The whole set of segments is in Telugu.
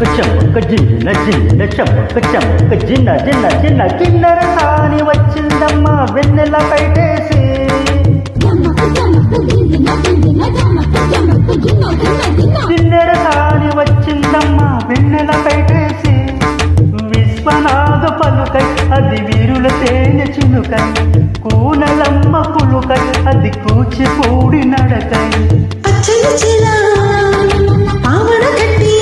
చెమ్మక్క జిన్న జిన్న చెమ్మక్క చెమ్మక్క జిన్న జిన్న జిన్న కిన్నెర సాని వచ్చిందమ్మా వెన్నెల పైటేసి కిన్నెర సాని వచ్చిందమ్మా వెన్నెల పైటేసి విశ్వనాథ పలుకై అది వీరుల తేనె చినుకై కూనలమ్మ పులుకై అది కూచిపూడి నడకై పచ్చని చిలా పావన కట్టి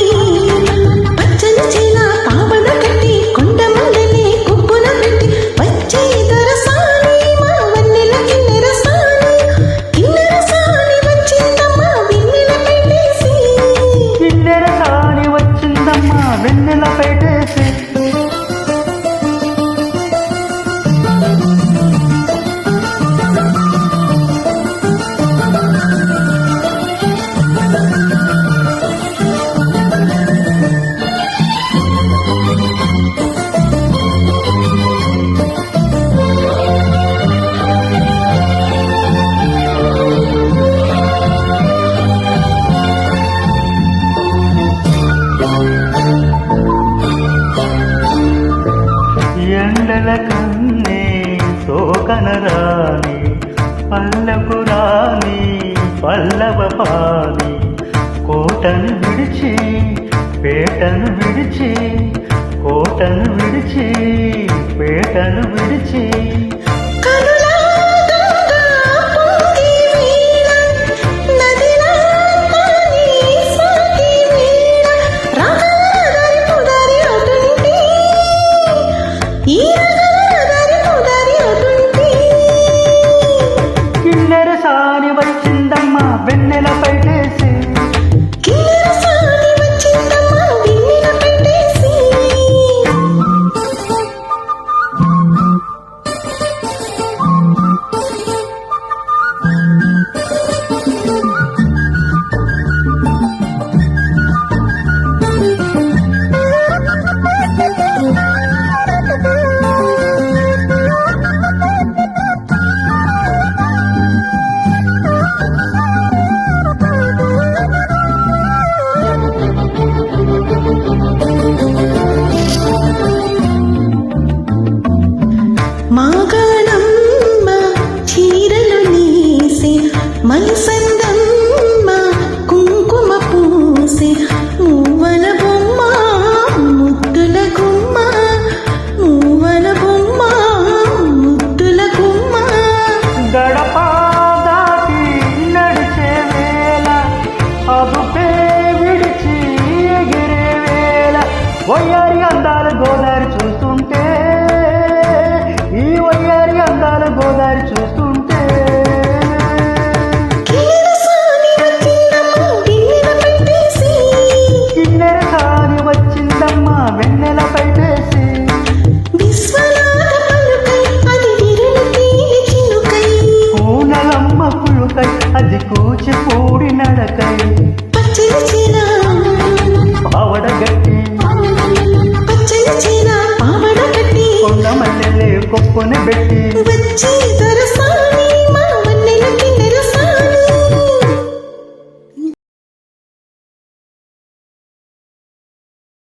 పచ్చని చిలా పావన కట్టి కొండ మల్లెని కుప్పున పెట్టి వచ్చే దరసాని మా వన్నెల కిన్నెర సాని వచ్చిందమ్మా వెన్నెల పెట్టేసి కిన్నెర సాని వచ్చిందమ్మా వెన్నెల పెట్టేసి ఎండల కన్నే సోకనరాని పల్లపు రాని పల్లవ పాని కోటను విడిచి పేటను విడిచి కోటను విడిచి పేటను విడిచి కిన్నెర సాని వచ్చిందమ్మా వెన్నెల పైటేసి మాగాణమ్మ చీరలు నీసి మనసందమ్మ కుంకుమ పూసి మూవల బొమ్మ ముద్దుల గుమ్మ మూవల బొమ్మ ముద్దుల గుమ్మ గడప దాటి నడిచే వేళ అదుపే విడిచి ఎగిరే వేళ వయ్యారి అందాల గోదారి చూస్తుంటే ఈ వయ్యారి అందాల గోదారి చూస్తుంటే కిన్నెర సాని వచ్చిందమ్మా వెన్నెల పైటేసి కూనలమ్మ పులుకై అది కూచిపూడి నడకై పావడ గట్టి పచ్చని చీర పావడ కట్టి కొండ మల్లెలే కొప్పుని పెట్టి వచ్చి